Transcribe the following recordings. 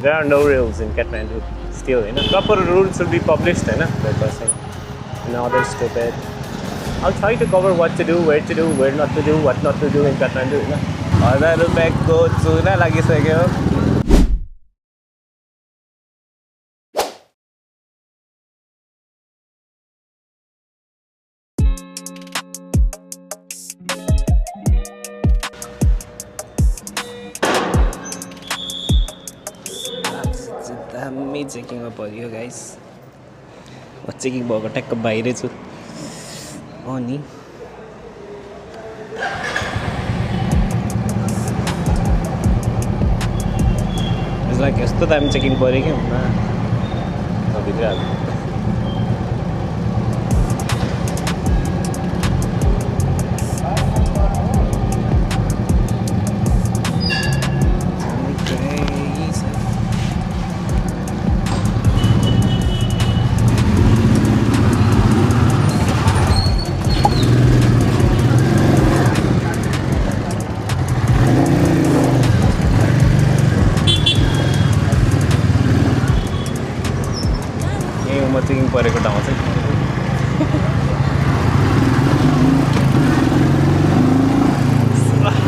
There are no rules in Kathmandu still, Proper rules should be published, That person. Now they're stupid. I'll try to cover what to do, where not to do, what not to do in Kathmandu, 1000 रुपैयाँको चुना लागिसक्यो दामी चेकिङमा परियो guys म checking भएको ट्याक्क बाहिरै छु अनि like यस्तो दामी चेकिङ पऱ्यो कि हुन भित्र हाल्नु चेकिङ परेको ठाउँ चाहिँ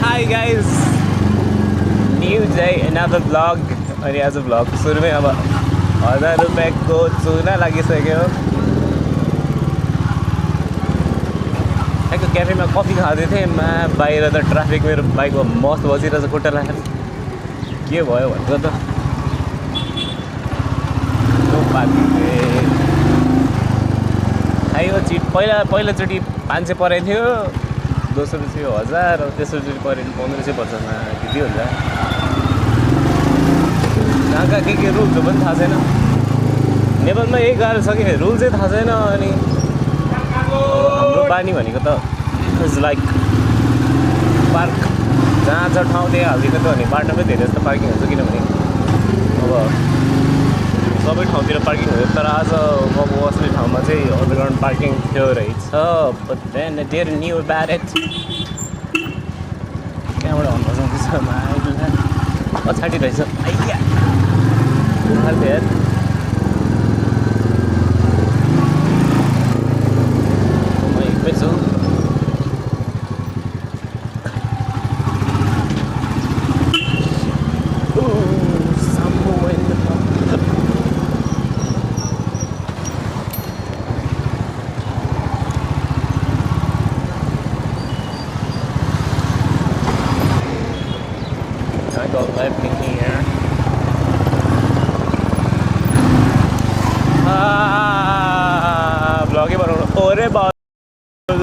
hi guys new day another vlog अनि आज भ्लगको सुरुमै अब 1000 रुपैयाँको चुना लागिसक्यो त्यहाँको क्याफेमा कफी खाँदै थिएँ बाहिर त ट्राफिक मेरो बाइकमा मस्त बसिरहेछ खुट्टा लागेर के भयो भनेको त खायो चिट पहिलाचोटि 500 परेको थियो दोस्रो चाहिँ 1000 तेस्रोचोटि पऱ्यो भने 1500 पर्छ त्यति हुन्छ कहाँ के रुल्स हो पनि थाहा छैन नेपालमा यही गाह्रो छ कि रुल चाहिँ थाहा छैन अनि हाम्रो बानी भनेको त इज लाइक पार्क जहाँ छ ठाउँ त्यही हालिदिएको त भने बाटोमै धेरै जस्तो पार्किङ हुन्छ किनभने अब सबै ठाउँतिर पार्किङ हुँदैन तर आज म बस्ने ठाउँमा चाहिँ अन्डरग्राउन्ड पार्किङ थियो रहेछ but then I didn't knew about it कहाँबाट भन्नु सक्दैछ पछाडि रहेछ आइया म एकमै छु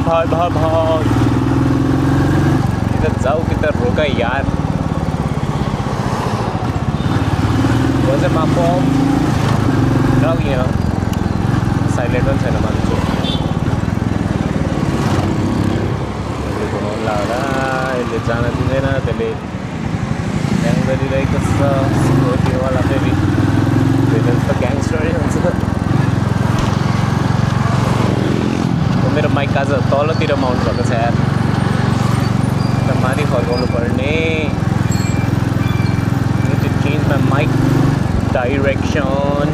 भाग इधर जाओ किधर रोका यार was it my fault? No, silent one छैन मान्छे यसले जान दिँदैन त्यसले ग्याङ गरिरहेको छ सिक्युरिटीवाला फेरि त ग्याङस्टरै हुन्छ मेरो माइक आज तलतिर माउन्ट भएको छ यार माथि फर्काउनु पर्ने need to change my mic direction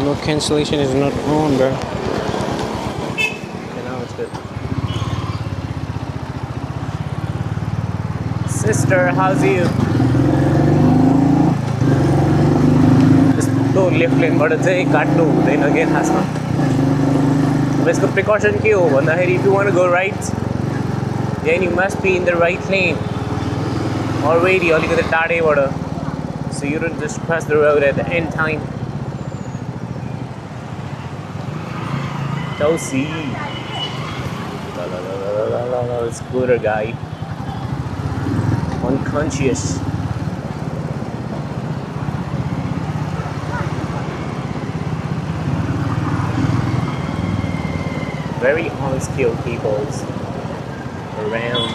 no cancellation is not on bro. Sister, how's you? यस्तो लेफ्ट लेनबाट चाहिँ काट्नु हुँदैन के खासमा अब यसको प्रिकसन के हो भन्दाखेरि if you want to go right then you must be in the right lane already अलिकति टाढैबाट so you don't just cross the road at the end time Chelsea scooter guy unconscious very unskilled people around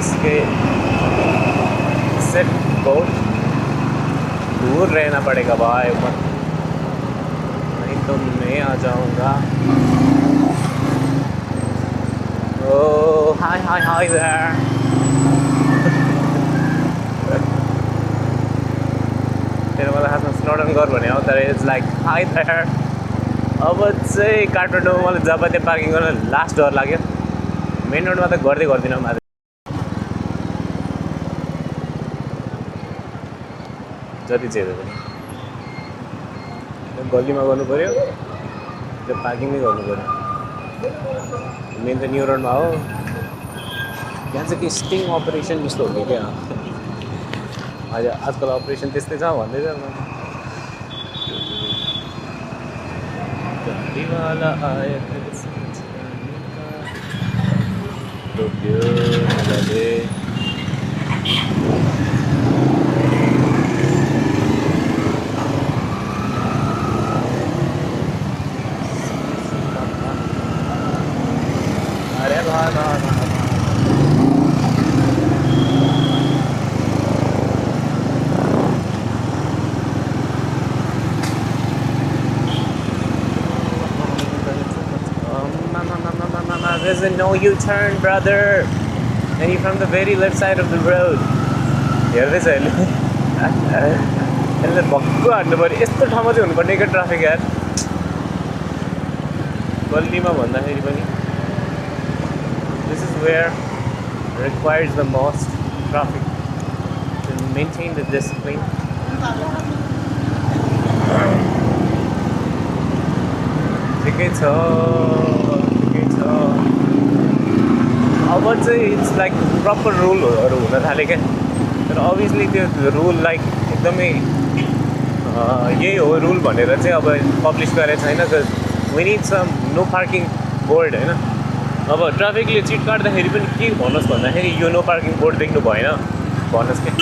इसके इससे बहुत दूर रहना पड़ेगा भाई ऊपर, नहीं तो मैं आ जाऊंगा। ओह हाय हाय हाय देयर। तेरो मलाई खासमा स्नोडन गर भने आउँदा इट्स लाइक हाई देयर। अब चाहिँ काठमाडौँमा मलाई जब त्यहाँ पार्किङ गर्न लास्ट डर लाग्यो। मेन रोडमा त गर्दै गर्दिनँ म जति चाहिँ पनि गल्लीमा गर्नु पऱ्यो, त्यो पार्किङमै गर्नु पऱ्यो। मेन त न्यु रोडमा हो। यहाँ चाहिँ के स्टिङ अपरेसन जस्तो हो कि क्या हजुर, आजकल अपरेसन त्यस्तै छ भन्दैछ। गाडीवाला आयो अरे भाई there's a no U-turn, brother, and you're from the very left side of the road. हेर्दैछ अहिले यसले भक्कु हान्नु पऱ्यो। यस्तो ठाउँमा चाहिँ हुनुपर्ने क्या ट्राफिक यार, गल्लीमा भन्दाखेरि पनि। This is where requires the most traffic to maintain the discipline. ठिकै छ ठिकै छ। अब चाहिँ इट्स लाइक प्रपर रुलहरू हुन थाल्यो क्या, तर अभियसली त्यो रुल लाइक एकदमै यही हो रुल भनेर चाहिँ अब पब्लिस गरेको छैन। We need some no parking board होइन। अब ट्राफिकले चिट काट्दाखेरि पनि के भन्नुहोस् भन्दाखेरि यो नो पार्किङ बोर्ड देख्नु भएन भन्नुहोस् क्या,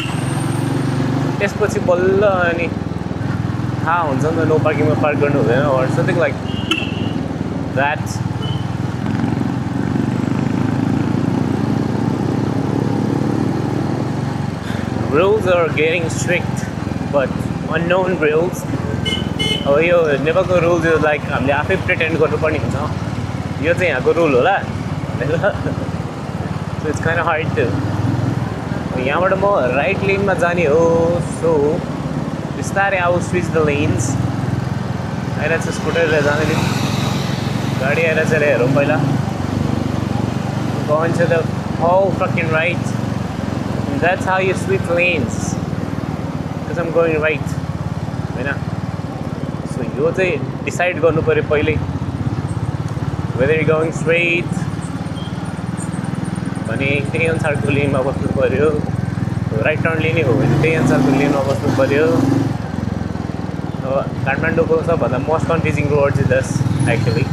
त्यसपछि बल्ल अनि थाहा हुन्छ नि त नो पार्किङमा पार्क गर्नु हुँदैन or something like that. Rules are getting strict, but unknown rules. अब यो नेपालको रुल चाहिँ लाइक हामीले आफै प्रिटेन्ड गर्नुपर्ने हुन्छ, यो चाहिँ यहाँको रुल होला भनेर। So it's kind hard to. यहाँबाट म राइट लेनमा जाने हो, सो बिस्तारै आउ स्विच द लेन्स। आइरहेको छ स्कुटरले जाँदै, गाडी आइरहेको छ हेरौँ पहिला। Going to the whole fucking right. And that's how you switch lanes. Because I'm going right. होइन, सो यो चाहिँ डिसाइड गर्नु पऱ्यो पहिले, whether you're going straight भने त्यही अनुसारको लेनमा बस्नु पऱ्यो, राइट टर्न लिने हो भने त्यही अनुसारको लेनमा बस्नु पऱ्यो। अब काठमाडौँको सबभन्दा मोस्ट कन्फ्युजिङ रोड चाहिँ दस एक्चुली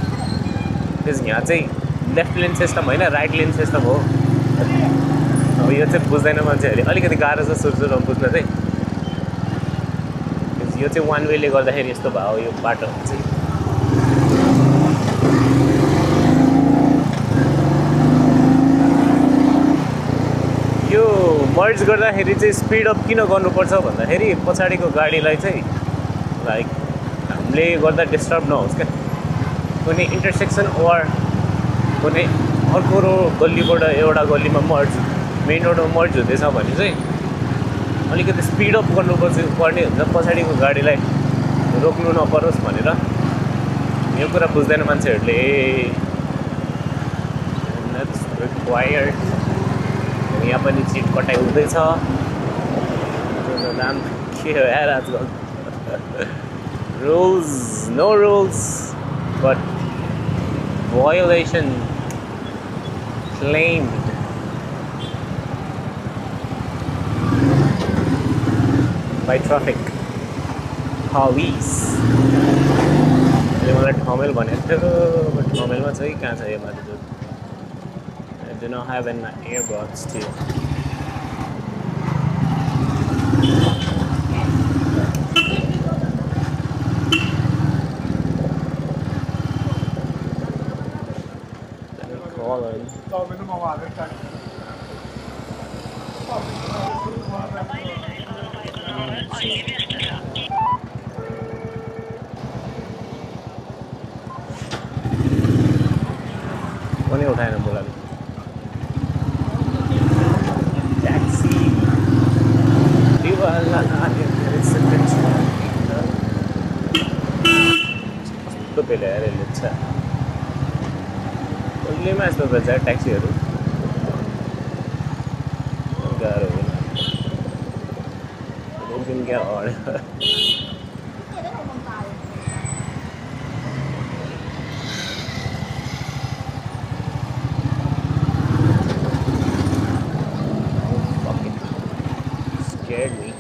त्यस यहाँ चाहिँ लेफ्ट लेन सिस्टम होइन, राइट लेन सिस्टम हो। अब यो चाहिँ बुझ्दैन मान्छेहरूले, अलिकति गाह्रो छ सुरु सुरुमा बुझ्न चाहिँ। यो चाहिँ वान वेले गर्दाखेरि यस्तो भयो यो बाटो चाहिँ। यो मर्ज गर्दाखेरि चाहिँ स्पिड अप किन गर्नुपर्छ भन्दाखेरि पछाडिको गाडीलाई चाहिँ लाइक हामीले गर्दा डिस्टर्ब नहोस् क्या। कुनै इन्टरसेक्सन ओर कुनै अर्को गल्लीबाट एउटा गल्लीमा मर्ज, मेन रोडमा मर्ज हुँदैछ भने चाहिँ अलिकति स्पिड अप पर्ने हुन्छ, पछाडिको गाडीलाई रोक्नु नपरोस् भनेर। यो कुरा बुझ्दैन मान्छेहरूले। That's required. यहाँ पनि चिट कटाइ हुँदैछ, नाम के हो यार आजकल। Rules no rules but violation claimed. By traffic police. मैले ठमेल भनेको थियो, बट ठमेलमा चाहिँ कहाँ छ यो माथि। I do not have an earbuds too. पनि उठाएन बोलाले ट्याक्सी दिवाला कस्तो बेला आएर लेख्छ कहिलेमा यस्तो रहेछ ट्याक्सीहरू गाह्रो होइन एक दिन क्या अड्यो scared me.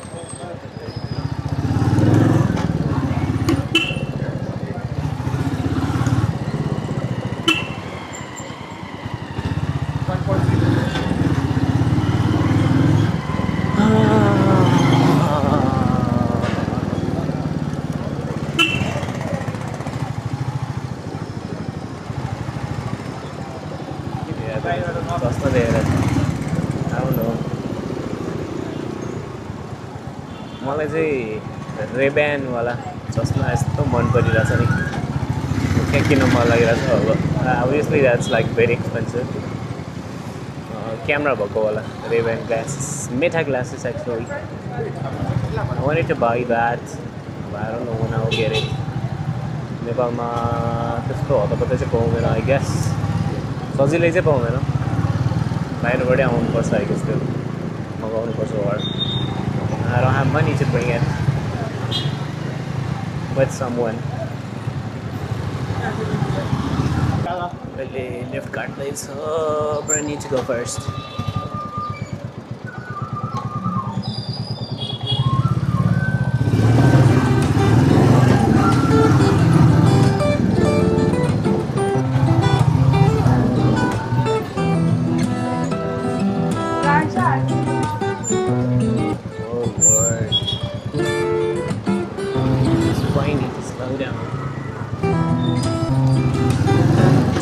कस्तो देखेर आउनु मलाई चाहिँ रेब्यानवाला चस्मा यस्तो मन परिरहेछ नि क्या किन मन लागिरहेछ अब obviously that's like very expensive camera भएकोवाला Ray Ban glasses Meta glasses actually I wanted to buy that but I don't know when I'll get it नेपालमा त्यस्तो हतपत्त चाहिँ पाउँदैन I guess सजिलै चाहिँ पाउँदैन बाहिरबाटै आउनुपर्छ I guess त्यो मगाउनुपर्छ वार I don't have money to bring it with someone. Really, lift card place. Oh, but I need to go first.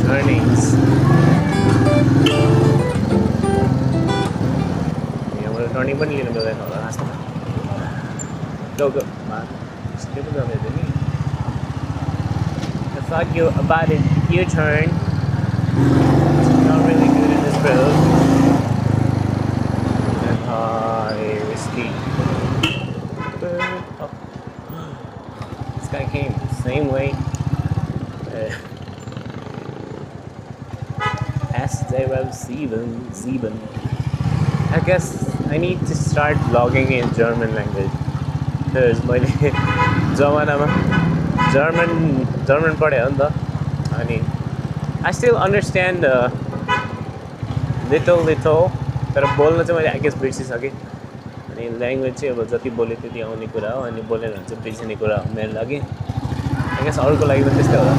Turnings. यहाँबाट टर्निङ पनि लिनु मिल्दैन होला लास्टमा go skip गर्ने थियो नि I thought you about it U-turn not really good in this road and risky oh. This guy came the same way S07. I guess I need to start vlogging in German language. Because my जमानामा German पढ्यो नि त अनि I still understand little तर बोल्न चाहिँ मैले I guess बिर्सिसकेँ अनि ल्याङ्ग्वेज चाहिँ अब जति बोले त्यति आउने कुरा हो अनि बोलेर चाहिँ बिर्सिने कुरा हो मेरो लागि I guess अरूको लागि पनि त्यस्तै होला